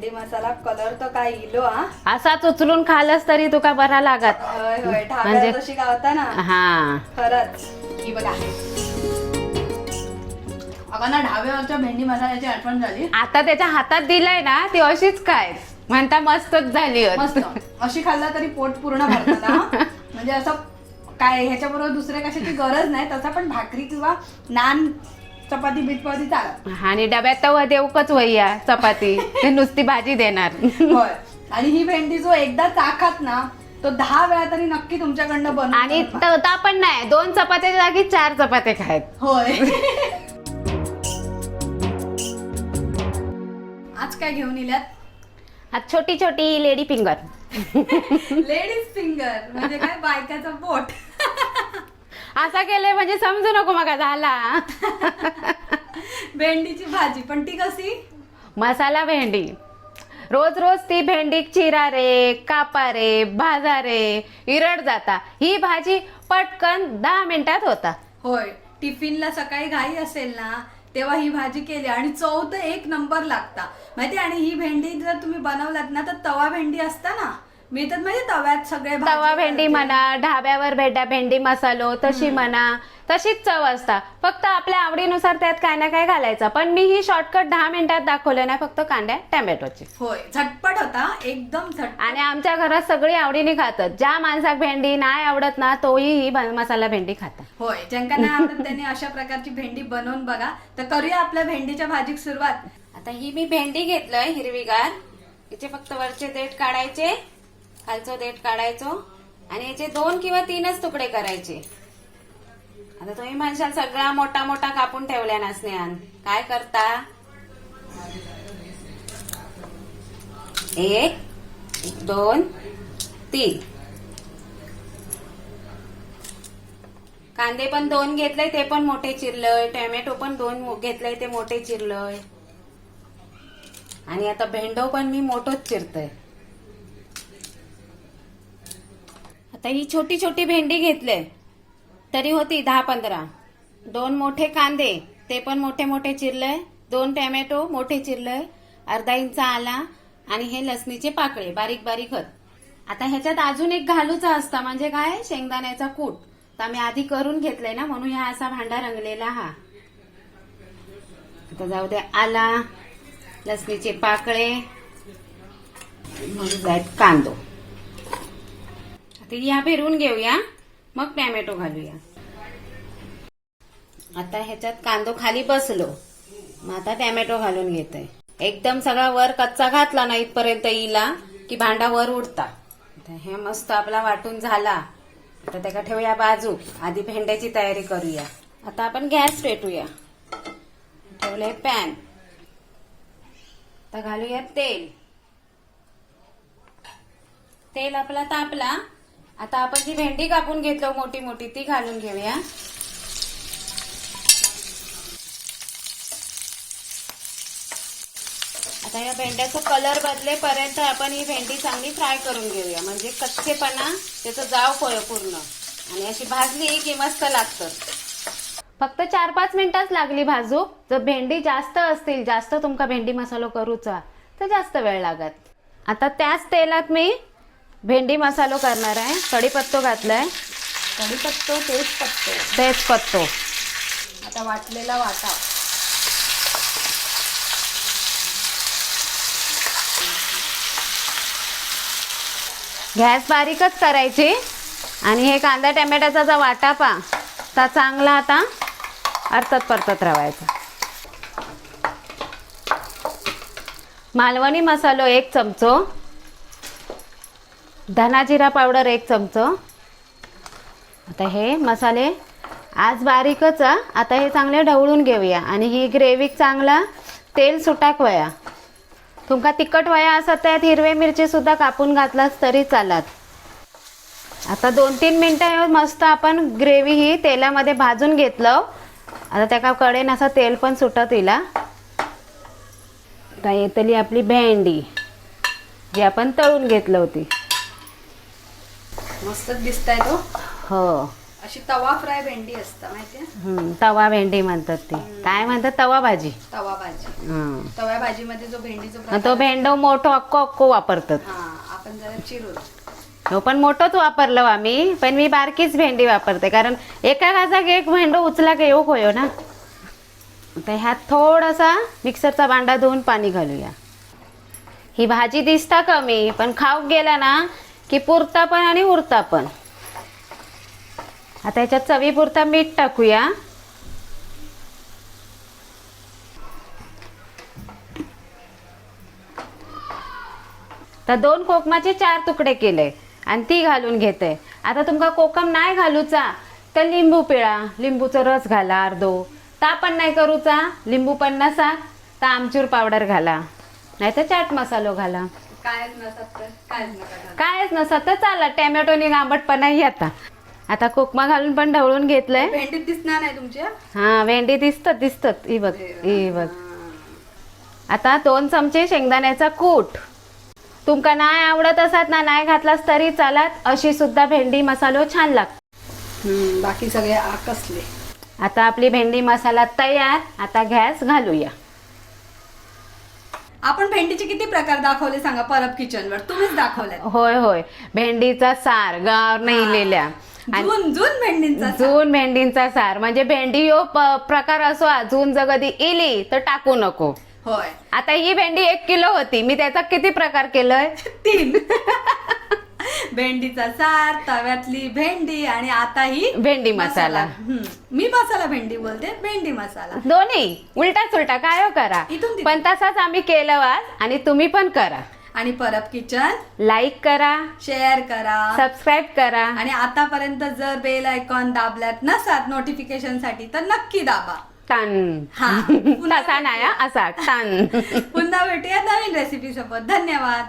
भेंडी मसाला कलर तो काय इलो हा. असाच उचलून खालस तरी तुका बरा लागत. होय होय ढाब्याला म्हणजे जशी गावता ना हा खरंच. ही बघा अगं ना ढाब्यावरच्या भेंडी मसाल्याची आठवण झाली. आता त्याच्या हातात दिलाय ना ती अशीच काय म्हणता मस्तच झाली होत. मस्त अशी खाल्ला तरी पोट पूर्ण भरतं ना. म्हणजे असं काय ह्याच्याबरोबर दुसऱ्या कशाची गरज नाही. तसा पण भाकरी किंवा नान चपाती बीटपाती चालत. आणि डब्यात तर देऊकच वయ్యा चपाती ते नुसती भाजी देणार. होय आणि ही भेंडी जो एकदा चाखात ना तो 10 वेळा तरी नक्की तुमच्याकडनं बनवून आणि तवता पण नाही 2 चपात्याच्या जागी 4 चपात्या खायत. होय. आज काय घेऊन इल्यात? आज छोटी छोटी लेडी फिंगर. लेडीज फिंगर म्हणजे काय बायकाचं बोट. असा केलंय म्हणजे समजू नको मग झाला. भेंडीची भाजी पण ती कशी मसाला भेंडी रोज रोज ती भेंडी चिरा रे कापा रे भाजा रे इरड जाता. ही भाजी पटकन 10 मिनिटात होता. होय टिफिनला सकाळी घाई असेल ना तेव्हा ही भाजी केली आणि चव तर 1 नंबर लागता माहिती. आणि ही भेंडी जर तुम्ही बनवलात ना तर तवा भेंडी असता ना मिळतात म्हणजे तव्यात सगळे तवा भेंडी म्हणा ढाब्यावर भेटा भेंडी मसालो तशी म्हणा तशीच चव असता. फक्त आपल्या आवडीनुसार त्यात काय ना काय घालायचं. पण मी ही शॉर्टकट 10 मिनिटात दाखवलं नाही फक्त कांद्या टॅमॅटोची. होय झटपट होता एकदम झटपट. आणि आमच्या घरात सगळी आवडीने खातात. ज्या माणसाक भेंडी नाही आवडत ना तोही ही मसाला भेंडी खाता. होय ज्यांना नाही आवडत त्यांनी अशा प्रकारची भेंडी बनवून बघा. तर करूया आपल्या भेंडीच्या भाजीक सुरुवात. आता ही मी भेंडी घेतलंय हिरवीगार. याचे फक्त वरचे देठ काढायचे खालचं देठ काढायचो आणि याचे 2 किंवा 3च तुकडे करायचे. आता तुम्ही म्हणशाल सगळा मोठा मोठा कापून ठेवल्या ना स्नेहान काय करता. 1 2 3 कांदे पण 2 घेतले ते पण मोठे चिरलंय. टोमॅटो पण 2 घेतलंय ते मोठे चिरलंय. आणि आता भेंडो पण मी मोठोच चिरतोय. आता ही छोटी छोटी भेंडी घेतले तरी होती 10-15. 2 मोठे कांदे ते पण मोठे मोठे चिरलंय. 2 टोमॅटो मोठे चिरलंय. अर्धा इंच आला आणि हे लसणीचे पाकळे बारीक बारीक हत. आता ह्याच्यात अजून एक घालूचा असता म्हणजे काय शेंगदाण्याचा कूट. तर आम्ही आधी करून घेतलंय ना म्हणून हा असा भांडा रंगलेला हा. आता जाऊ दे आला लसणीचे पाकळे मग जायत कांदो. या फिरवून घेऊया मग टोमॅटो घालूया. आता ह्याच्यात कांदो खाली बसलो मग आता टोमॅटो घालून घेतोय. एकदम सगळा वर कच्चा घातला ना इथपर्यंत येईला की भांडा वर उडता. हे मस्त आपला वाटून झाला. आता त्याला ठेवूया बाजू. आधी भेंड्याची तयारी करूया. आता आपण गॅस पेटूया. ठेवलंय पॅन. आता घालूया तेल. तेल आपला तापला. आता आपण जी भेंडी कापून घेतलो मोठी मोठी ती घालून घेऊया. आता या भेंड्याचा कलर बदलेपर्यंत आपण ही भेंडी चांगली फ्राय करून घेऊया म्हणजे कच्चेपणा त्याचं जाव पूर्ण. आणि अशी भाजली की मस्त लागतं. फक्त 4-5 मिनिटच लागली भाजू. जर भेंडी जास्त असतील जास्त तुमका भेंडी मसालो करूचा तर जास्त वेळ लागत. आता त्याच तेलात मी भेंडी मसालो करणार आहे. कढीपत्तो घातलाय. कढीपत्तो तेजपत्तो आता वाटलेला वाटा. गॅस बारीकच करायची. आणि हे कांदा टोमॅटोचा जो वाटा पा ता चांगला आता अरतत परतत राहायचा. मालवणी मसालो 1 चमचो. धना जिरा पावडर 1 चमचो. आता हे मसाले आज बारीकच. आता हे चांगले ढवळून घेऊया. आणि ही ग्रेव्ही चांगला तेल सुटाक वया. तुमका तिखट वया असत त्यात हिरवे मिरची सुद्धा कापून घातलास तरी चालत. आता 2-3 मिनिटं मस्त आपण ग्रेव्ही ही तेलामध्ये भाजून घेतलं. आता त्या कडेन असं तेल पण सुटत येईल. आता येतली आपली भेंडी जी आपण तळून घेतली होती. मस्तच दिसताय तो. हो अशी तवा फ्राय भेंडी असतं माहितीये. तवा भेंडी म्हणतात ती. काय म्हणतात तवा भाजी. तवा भाजी. हं. तव्या भाजीमध्ये जो भेंडीचा मग प्रकार तो भेंडो मोठो अक्को वापरतात. हा आपण जरा चिरून. हो पण मोठंच वापरलो आम्ही, पण मी बारकीच भेंडी वापरते कारण एका घासाक एक भेंडो उचला का येऊ होयो ना. आता ह्यात थोडासा मिक्सरचा भांडा धुवून पाणी घालूया. ही भाजी दिसता कमी पण खाऊक गेला ना की पुरता पण आणि उरता पण. आता ह्याच्यात चवीपुरता मीठ टाकूया. तर 2 कोकमाचे 4 तुकडे केले आणि ती घालून घेते. आता तुमका कोकम नाही घालूचा तर लिंबू पिळा, लिंबूचा रस घाला अर्धो. ता पण नाही करूचा, लिंबू पण नसा तर आमचूर पावडर घाला, नाही तर चाट मसालो घाला. कायच नसत तर कायच नका. कायच नसत तर चाला, टॅमॅटोनी आंबटपणा येता. आता कोकमा घालून पण ढवळून घेतलंय. भेंडीत दिसणार नाही तुमच्या. हा भेंडी दिसतात ही बघ ही बघ. आता 2 चमचे शेंगदाण्याचा कूट. तुमका नाही आवडत असत ना नाही घातलास तरी चालत, अशी सुद्धा भेंडी मसालो छान लागतो. बाकी सगळे आकसले. आता आपली भेंडी मसाला तयार. आता गॅस घालूया. आपण भेंडीचे किती प्रकार दाखवले सांगा परब किचनवर. तुम्हीच दाखवले. होय होय. भेंडीचा सार गार नेलेल्या जून भेंडींचा जून भेंडींचा सार म्हणजे भेंडी यो प्रकार असो जून जर कधी इली तर टाकू नको. होय. आता ही भेंडी 1 किलो होती, मी त्याचा किती प्रकार केलंय 3. भेंडीचा सार, तव्यातली भेंडी आणि आता ही भेंडी मसाला. मी मसाला भेंडी बोलते, भेंडी मसाला दोन्ही उलटा सुलटा काय हो करा, इथून तिथून. पण तसाच आम्ही केलं आज आणि तुम्ही पण करा. आणि परब किचन लाईक करा, शेअर करा, सबस्क्राईब करा आणि आतापर्यंत जर बेल आयकॉन दाबल्यात नसात नोटिफिकेशन साठी तर नक्की दाबा. टन. हा. तसा नाही हा, असा टन. पुन्हा भेटूया नवीन रेसिपी सोबत. धन्यवाद.